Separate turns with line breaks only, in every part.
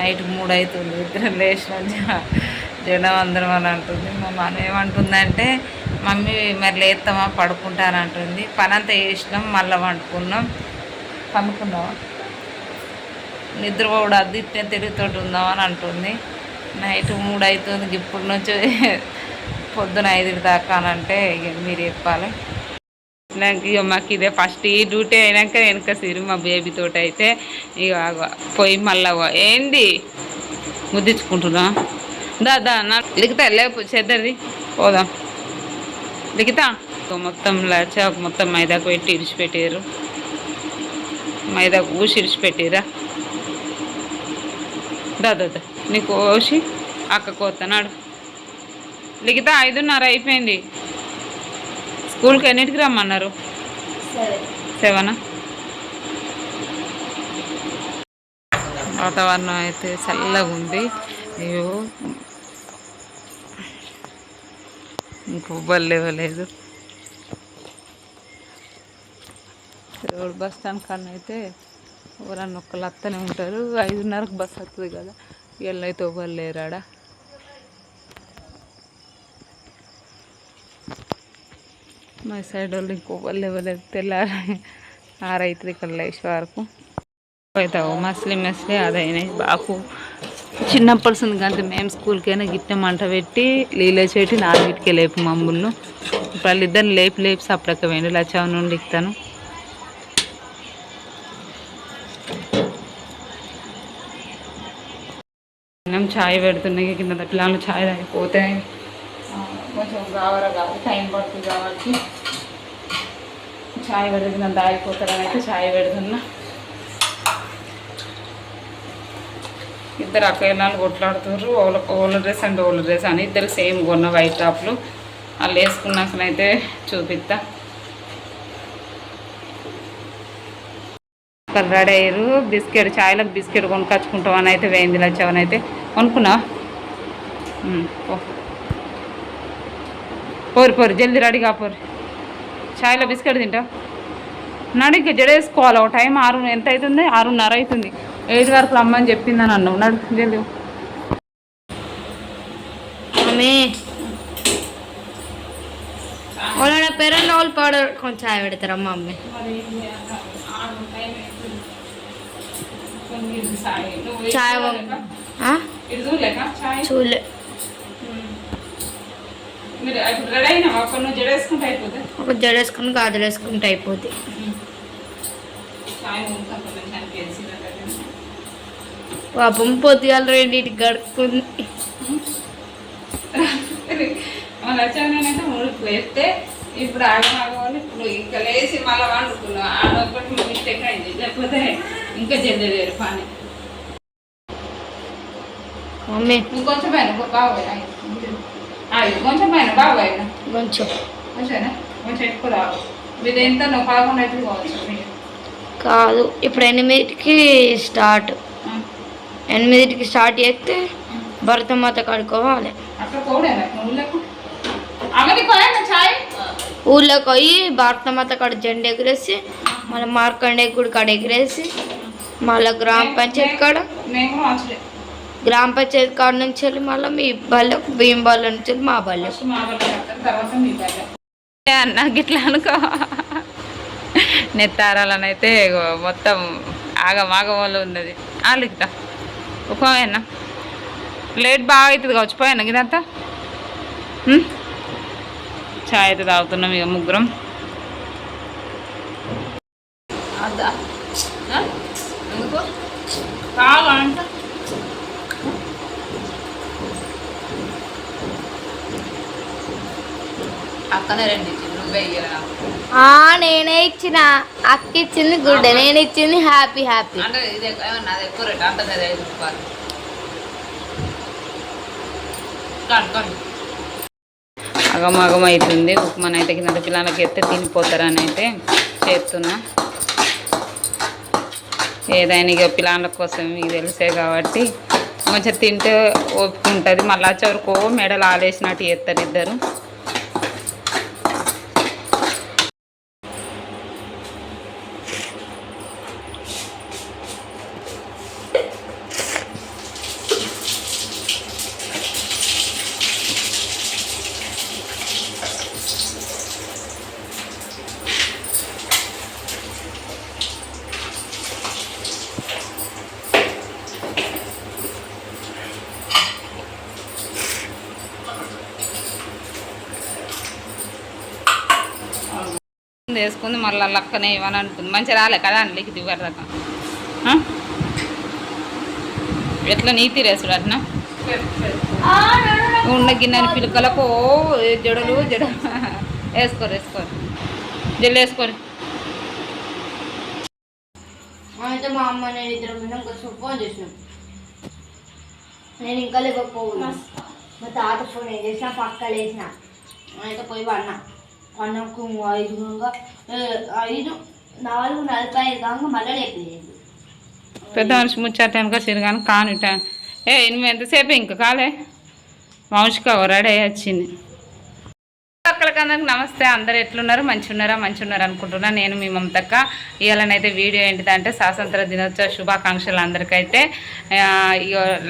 Night 3 అవుతుంది. ఇద్దరం లేచినాం జనం అందరం అని అంటుంది. మా మనం ఏమంటుందంటే మమ్మీ మరి లేస్తామా పడుకుంటానంటుంది. పని అంతా చేసినాం మళ్ళీ వండుకున్నాం పనుకున్నాం నిద్ర కూడా అద్దిట్నే తిరుగుతోటి ఉందామని అంటుంది. నైట్ 3 అవుతుంది ఇప్పుడు నుంచి పొద్దున 5 దాకా అని అంటే ఇక మీరు చెప్పాలి. నాకు ఇక మాకు ఇదే ఫస్ట్ ఈ డ్యూటీ అయినాక వెనక సిరు మా బేబీతో అయితే ఇక పోయి మళ్ళా ఏంది ముద్దించుకుంటున్నా దా నా లిఖితా లేపు చెద్దది పోదాం లిఖితా మొత్తం చాకు మొత్తం మైదాకు పెట్టి ఇడిచిపెట్టారు. మైదాకు ఊసి ఇడిచిపెట్టిరా దా నీకు ఓసి అక్క కోతనాడు లిఖితా 5:30 అయిపోయింది. స్కూల్కి ఎన్నింటికి రమ్మన్నారు? 7. వాతావరణం అయితే చల్లగా ఉంది. అయ్యో ఇంకొబ్బలు లేవలేదు. రోడ్ బస్ స్టాండ్ కన్నా అయితే ఎవరన్నా ఒక్కళ్ళు వస్తూనే ఉంటారు. 5:30కి బస్సు వస్తుంది కదా. వీళ్ళైతే ఎవరు లేరాడా. మా సైడ్ వాళ్ళు ఇంకొకళ్ళు ఇవ్వలేదు. తెల్లారి 6 అవుతుంది ఇక్కడ లేచే వరకు. అవుతావు మస్లీ అదైనాయి బాపు చిన్నప్పటి నుంచి అంతే. మేము స్కూల్కైనా గిట్ట మంట పెట్టి నీళ్ళ చెట్టి 4కి లేపు మమ్మల్ని. ఇప్పుడు వాళ్ళిద్దరిని లేపి సపడక వేయండి లచ్చవ నుండి ఇస్తాను. మేము ఛాయ్ పెడుతున్నాయి కింద పిల్లలు ఛాయ్ తాగిపోతే కొంచెం కావాలి టైం పడుతుంది కాబట్టి ఛాయ్ పెడుతుంది నన్ను తాగిపోతారని అయితే ఛాయ్ పెడుతున్నా. ఇద్దరు అక్కయ్యలు కొట్లాడుతున్నారు. ఓళ్ళ డ్రెస్ అండ్ ఓళ్ళ డ్రెస్ అని ఇద్దరు సేమ్ కొన్న వైట్ టాప్లు. వాళ్ళు వేసుకున్నాకనైతే చూపిస్తా. రెడీ అయ్యారు. బిస్కెట్ ఛాయ్లకు బిస్కెట్ కొనుక్కొచ్చుకుంటామని అయితే వేయింది లచ్చవని అయితే కొనుక్కున్నావా? పోరు జల్దీ రెడీగా పోరు. ఛాయ్లో బిస్కెట్ తింటా నాడు. ఇంకా జడేసుకోవాలి. ఒక టైం 6 ఎంత అవుతుంది? 6:30 అవుతుంది. 7 వరకు రమ్మని చెప్పిందని అన్నావు. నడు జల్దీ.
వాళ్ళ పేరెంట్ వాళ్ళు పౌడర్ కొంచెం ఛాయ్ పెడతారమ్మా మమ్మీ. ఛాయ్ చూడలే. ఒక జడేసుకుని గాజులు వేసుకుంటే అయిపోతుంది. పాపం పొద్దుగాల 2ంటికి గడుపుకుంది.
వచ్చానైతే 3కి లేస్తే ఇప్పుడు ఆగమాగని ఇప్పుడు ఇంకా లేచి మళ్ళీ వండుకున్నాం. అదొకటి మిస్టేక్ అయింది. లేకపోతే ఇంకా జల్దీ వేరు పని.
మమ్మీ
ఇంకొంచెం పైన బాగోయినా కొంచెం పైన బాగోయినా కొంచెంనా కొంచెం ఎక్కువ రావు. మీరు ఎంత 11 అయితే కావచ్చు
కాదు. ఇప్పుడు 8కి స్టార్ట్. 8కి స్టార్ట్ చేస్తే భరతమాత కడుక్కోవాలి.
అక్కడ పోడేనా
ఊళ్ళోకి పోయి భారతమాత కాడ జెండా ఎగిరేసి మళ్ళీ మార్కండే గుడి కాడ ఎగిరేసి మళ్ళీ గ్రామ పంచాయతీ కాడ నుంచి వెళ్ళి మళ్ళీ మీ బళ్ళకు బియ్యం బళ్ళ నుంచి వెళ్ళి మా బళ్ళకు
అన్న గిట్లా అనుకో. నెత్తారాలని అయితే మొత్తం ఆగమాగంలో ఉన్నది. వాళ్ళకిట పోయన్నా లేట్ బాగా అవుతుంది కావచ్చు. పోయాను ఇదంతా ఛాయ్ అయితే తాగుతున్నాం ఇక ముగ్గురం. అదా ఎందుకు కావాలంట అక్కనే 2 ఇచ్చింది. నువ్వే ఇయ్యరా?
నేనే ఇచ్చిన. అక్క ఇచ్చింది గుడ్, నేను ఇచ్చింది హ్యాపీ.
అంటే ఇది ఏమన్నా అది ఎక్కువ రేట్ అంత 5 రూపాయలు. అగమగం అవుతుంది. ఉప్మాన్ అయితే కింద పిల్లలకి ఎత్తే తినిపోతారని అయితే చేస్తున్నా. ఏదైనా ఇక పిల్లల కోసం మీకు తెలిసే కాబట్టి కొంచెం తింటే ఒప్పుకుంటుంది. మళ్ళీ చివరికి మెడలు ఆలేసినట్టు చేస్తారు ఇద్దరు. వేసుకుంది మళ్ళీ లక్కనే ఇవ్వని అనుకుంది. మంచిగా రాలే కదా అండ్లీకి దివ్వరదాకా ఎట్లా నీతి రేసుడు అట్నా ఉన్న గిన్నెని పిలుకలకు జడలు వేసుకోరు జల్లు వేసుకోరు.
అయితే మా అమ్మ నేను ఇద్దరం కొంచెం ఫోన్ చేసినాం. నేను ఇంకా లేకపోతున్నా. మా తాత ఫోన్ ఏం చేసిన పక్కలు వేసిన అయితే పోయి పడినా. పన్నకు 5:45 కాగా మళ్ళీ లేపలేదు.
పెద్ద మనిషి ముచ్చటానుక సిరిగాను కాను నువ్వు ఎంతసేపు ఇంకా కాలే వంశిక రెడీ అయ్యి వచ్చింది. అక్కడికందరికి నమస్తే. అందరు ఎట్లున్నారు? మంచిగా ఉన్నారా అనుకుంటున్నా. నేను మీ మమతక్క. ఇవాళనైతే వీడియో ఏంటిదంటే స్వాతంత్ర దినోత్సవ శుభాకాంక్షలు అందరికైతే.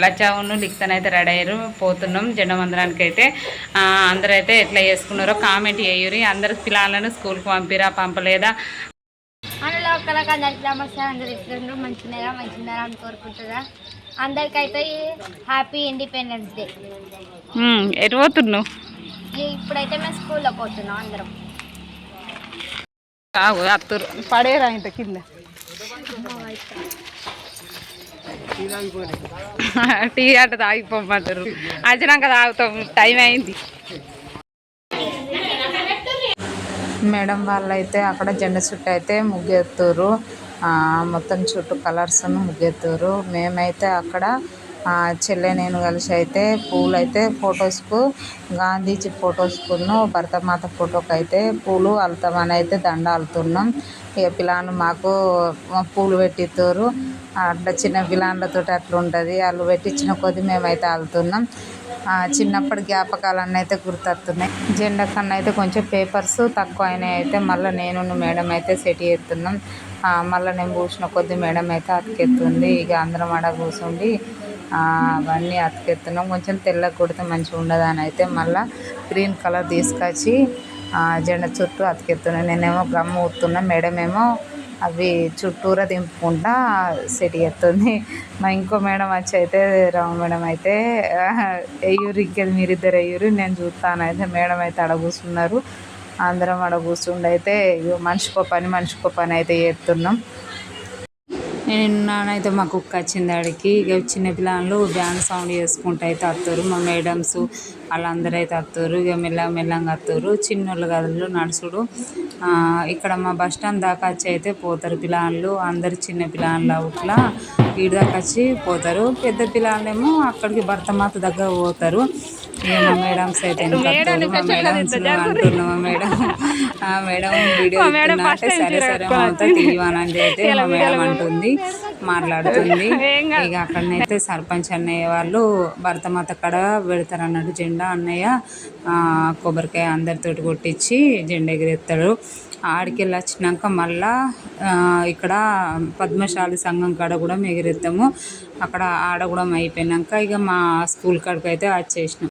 లచ్చావును లిక్తనైతే రెడీ అయ్యారు, పోతున్నాం జెండమందరానికి అయితే. అందరూ అయితే ఎట్లా చేసుకున్నారో కామెంట్ చేయరు. అందరు పిల్లలను స్కూల్కి పంపిరా పంపలేదా?
అందులో ఒక్కరికి నమస్తే. అందరు ఎట్లున్నారు? మంచిగా అని కోరుకుంటున్నా. అందరికైతే హ్యాపీ ఇండిపెండెన్స్ డే.
ఎటు పోతున్నావు?
ఇప్పుడైతే మేము స్కూల్లో పోతున్నాం అందరం.
అత్తరు పడేరా ఇంత కింద టీ అట్ట తాగిపోమంటారు. వచ్చినాక తాగుతాం, టైం అయింది. మేడం వాళ్ళైతే అక్కడ జెండా చుట్టూ అయితే ముగ్గెత్తురు. మొత్తం చుట్టూ కలర్స్ ముగ్గెత్తురు. మేమైతే అక్కడ చెల్లె నేను కలిసి అయితే పూలు అయితే ఫొటోస్కు గాంధీజీ ఫొటోస్కును భరతమాత ఫోటోకి అయితే పూలు అల్లుతామని అయితే దండ అల్లుతున్నాం. ఇక పిల్లలు మాకు పూలు పెట్టిస్తారు. అట్లా చిన్న పిల్లలతో అట్లా ఉంటుంది. వాళ్ళు పెట్టించిన కొద్దీ మేమైతే అల్లుతున్నాం. చిన్నప్పటి జ్ఞాపకాలన్నీ అయితే గుర్తొస్తున్నాయి. జెండా కన్నా అయితే కొంచెం పేపర్స్ తక్కువ అయినాయి. అయితే మళ్ళీ నేను మేడం అయితే సెట్ చేస్తున్నాం. మళ్ళీ నేను కూర్చున్న కొద్దీ మేడం అయితే అతికెత్తుంది. ఇక అందరం ఆడ కూర్చుండి అవన్నీ అతికెత్తున్నాం. కొంచెం తెల్లగా కొడితే మంచిగా ఉండదు అని అయితే మళ్ళీ గ్రీన్ కలర్ తీసుకొచ్చి జెండా చుట్టూ అతికెత్తున్నాం. నేనేమో గమ్ ఊతున్నా, మేడం ఏమో అవి చుట్టూరా దింపుకుంటా సెట్ చేస్తుంది. మా ఇంకో మేడం వచ్చి అయితే రామ మేడం అయితే ఎయ్యూరు ఇంకేది మీరిద్దరు ఎయ్యూరు నేను చూస్తాను. అయితే మేడం అయితే ఆడ కూర్చున్నారు. అందరం ఆడ కూర్చుండి అయితే మనిషికో పని అయితే చేస్తున్నాం. నేను నానైతే మా కుక్క వచ్చింది ఆడికి. ఇక చిన్నపిల్లలు బ్యాండ్ సౌండ్ చేసుకుంటూ అయితే వస్తారు. మా మేడమ్స్ వాళ్ళందరూ అయితే వస్తారు. ఇక మెల్లగా వస్తారు. చిన్నోళ్ళు గదులు నడుచుడు. ఇక్కడ మా బస్ స్టాండ్ దాకా వచ్చి అయితే పోతారు పిల్లలు. అందరు చిన్న పిల్లలు అవుట్లా వీడి దాకా వచ్చి పోతారు. పెద్ద పిల్లలేమో అక్కడికి భరతమాత దగ్గర పోతారు. ఇక మా మేడమ్స్ అయితే వెనకత్తారు. మా మేడమ్స్ అంటున్నాం. మా మేడం వీడియో ఇస్తున్నా అంటే సరే అంతా తీయవానని అయితే మా మేడం అంటుంది, మాట్లాడుతుంది. ఇక అక్కడనైతే సర్పంచ్ అన్నయ్య వాళ్ళు భరతమాత కాడ పెడతారు అన్నట్టు జెండా. అన్నయ్య కొబ్బరికాయ అందరితోటి కొట్టించి జెండా ఎగిరెత్తాడు. ఆడికి వెళ్ళి వచ్చినాక మళ్ళా ఇక్కడ పద్మశాలి సంఘం కాడ కూడా ఎగిరెత్తాము. అక్కడ ఆడ కూడా అయిపోయినాక ఇక మా స్కూల్ కాడికి అయితే వచ్చేసినాం.